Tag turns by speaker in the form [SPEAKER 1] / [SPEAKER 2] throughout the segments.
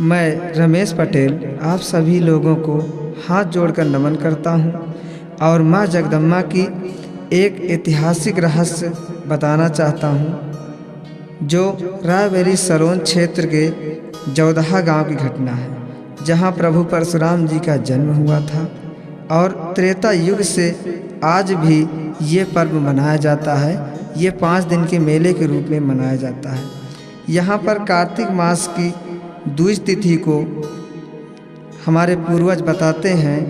[SPEAKER 1] मैं रमेश पटेल आप सभी लोगों को हाथ जोड़कर नमन करता हूं और मां जगदम्बा की एक ऐतिहासिक रहस्य बताना चाहता हूं, जो रायबरेली सरोन क्षेत्र के जौदहा गांव की घटना है, जहां प्रभु परशुराम जी का जन्म हुआ था और त्रेता युग से आज भी ये पर्व मनाया जाता है। ये 5 दिन के मेले के रूप में मनाया जाता है। यहाँ पर कार्तिक मास की द्विज तिथि को हमारे पूर्वज बताते हैं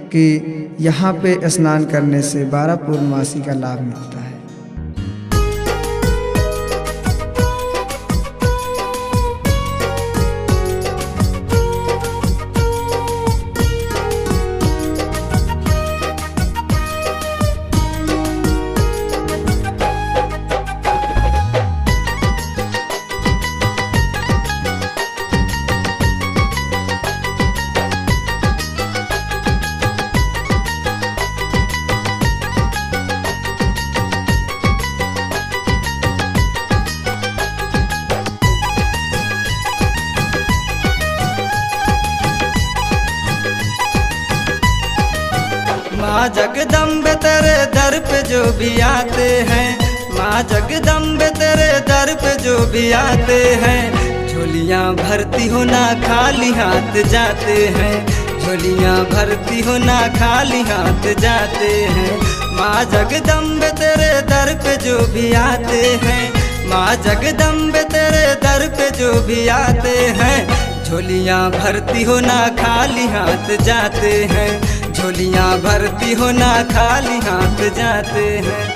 [SPEAKER 1] कि यहाँ पे स्नान करने से 12 पूर्णमासी का लाभ मिलता है।
[SPEAKER 2] माँ जगदम्बे तेरे दर पे जो भी आते हैं, माँ जगदम्बे तेरे दर पे जो भी आते हैं, झोलियाँ भरती हो ना खाली हाथ जाते हैं, झोलियाँ भरती हो ना खाली हाथ जाते हैं। माँ जगदम्बे तेरे दर पे जो भी आते हैं, माँ जगदम्बे तेरे दर पे जो भी आते हैं, झोलियाँ भरती हो ना खाली हाथ जाते हैं, झोलियाँ भरती हो ना खाली हाथ जाते हैं।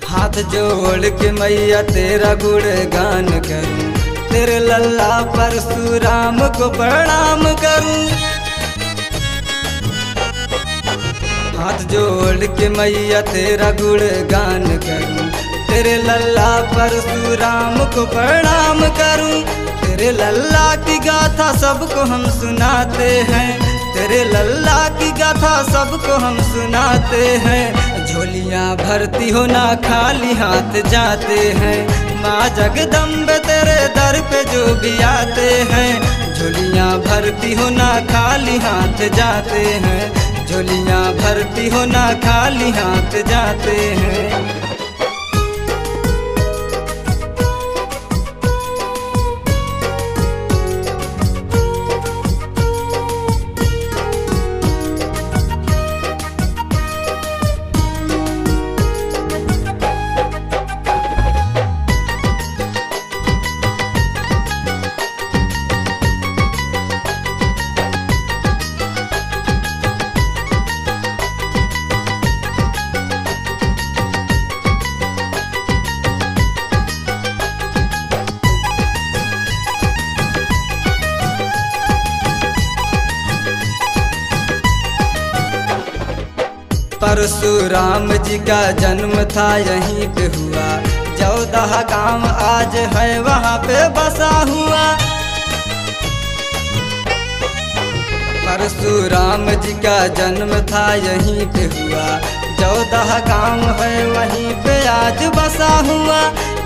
[SPEAKER 2] हाथ जोड़ के मैया तेरा गुणगान करूं, तेरे लल्ला परशुराम को प्रणाम करूं। हाथ जोड़ के मैया तेरा गुणगान करूं, तेरे लल्ला परशुराम को प्रणाम करूं। तेरे लल्ला की गाथा सबको हम सुनाते हैं, तेरे लल्ला की गाथा सबको हम सुनाते हैं। झोलियाँ भरती हो ना खाली हाथ जाते हैं, माँ जगदम्बे तेरे दर पे जो भी आते हैं, झोलियाँ भरती हो ना खाली हाथ जाते हैं, झोलियाँ भरती हो ना खाली हाथ जाते हैं। परशुराम जी का जन्म था यहीं पे हुआ, जौदहा गांव आज है वहाँ पे बसा हुआ। परशुराम जी का जन्म था यहीं पे हुआ, जौदहा गांव है वहीं पे आज बसा हुआ।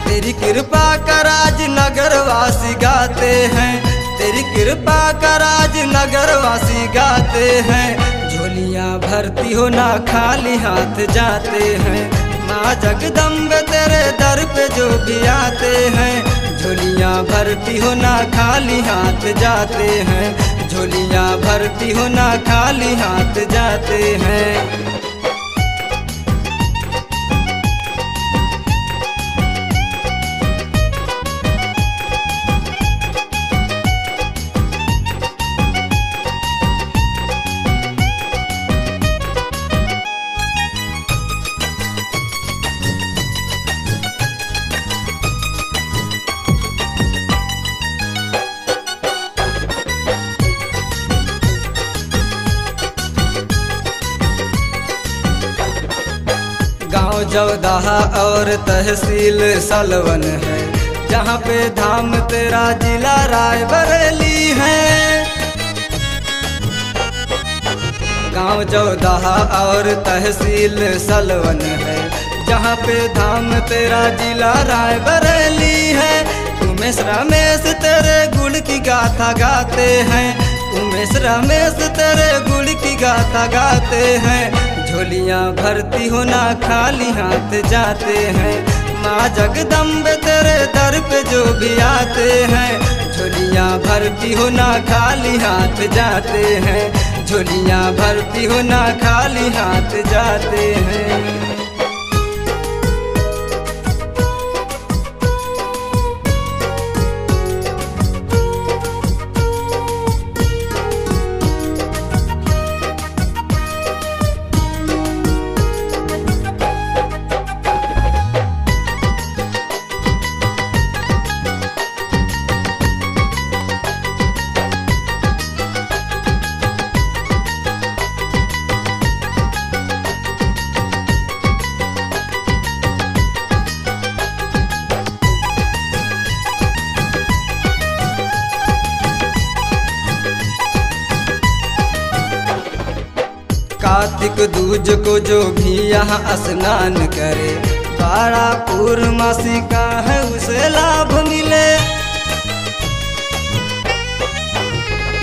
[SPEAKER 2] तेरी कृपा का राज नगरवासी गाते हैं, तेरी कृपा का राज नगरवासी गाते हैं। झोलियाँ भरती हो ना खाली हाथ जाते हैं, माँ जगदम्बे तेरे दर पे जो भी आते हैं, झोलियाँ भरती हो ना खाली हाथ जाते हैं, झोलियाँ भरती हो ना खाली हाथ जाते हैं। जौदाहा और तहसील सलवन है, जहाँ पे धाम तेरा जिला रायबरेली है। गांव जौदाहा और तहसील सलवन है, जहाँ पे धाम तेरा जिला रायबरेली है। उमेश रमेश तेरे गुण की गाथा गाते हैं, उमेश रमेश तेरे गुण की गाथा गाते हैं। झोलियाँ भरती हो ना खाली हाथ जाते हैं, माँ जगदम्बे तेरे दर पे जो भी आते हैं। झोलियाँ भरती हो ना खाली हाथ जाते हैं, झोलियाँ भरती हो ना खाली हाथ जाते हैं। कार्तिक दूज को जो भी यहाँ स्नान करे, 12 पूर्णमासी का है उसे लाभ मिले।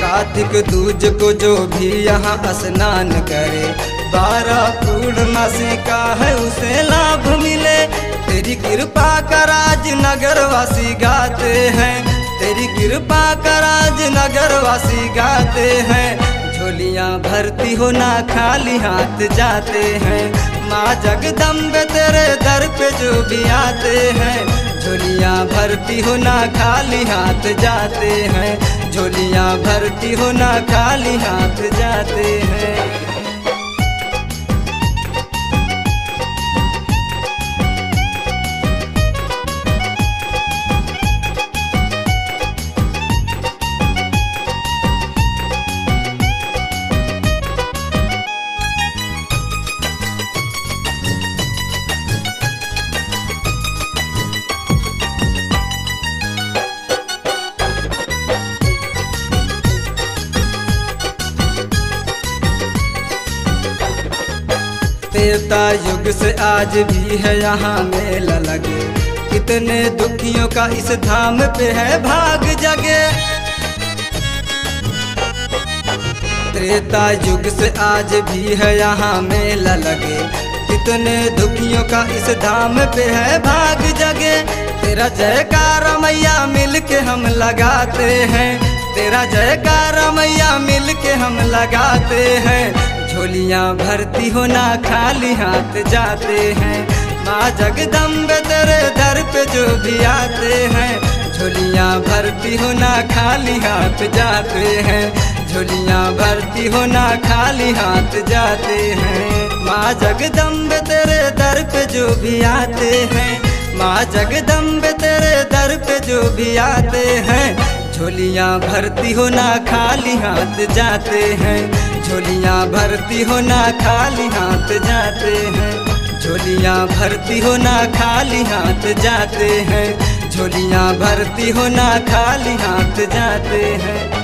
[SPEAKER 2] कार्तिक दूज को जो भी यहाँ स्नान करे, 12 पूर्णमासी का है उसे लाभ मिले। तेरी कृपा का राज नगरवासी गाते हैं, तेरी कृपा का राज नगरवासी गाते हैं। झोलियाँ भरती हो ना खाली हाथ जाते हैं, माँ जगदम्बे तेरे दर पे जो भी आते हैं। झोलियाँ भरती हो ना खाली हाथ जाते हैं, झोलियाँ भरती हो ना खाली हाथ जाते हैं। त्रेता युग से आज भी है यहाँ मेला लगे, कितने दुखियों का इस धाम पे है भाग जगे। त्रेता युग से आज भी है यहाँ मेला लगे, कितने दुखियों का इस धाम पे है भाग जगे। तेरा जयकारा मैया मिल के हम लगाते हैं, तेरा जयकारा मैया मिल के हम लगाते हैं। झोलियाँ भरती हो ना खाली हाथ जाते हैं, माँ जगदम्बे तेरे दर पे जो भी आते हैं। झोलियाँ भरती हो ना खाली हाथ जाते हैं, झोलियाँ भरती हो ना खाली हाथ जाते हैं। माँ जगदम्बे तेरे दर पे जो भी आते हैं, माँ जगदम्बे तेरे दर पे जो भी आते हैं। झोलियाँ भरती हो ना खाली हाथ जाते हैं, झोलियाँ भरती हो ना खाली हाथ जाते हैं। झोलियाँ भरती हो ना खाली हाथ जाते हैं, झोलियाँ भरती हो ना खाली हाथ जाते हैं।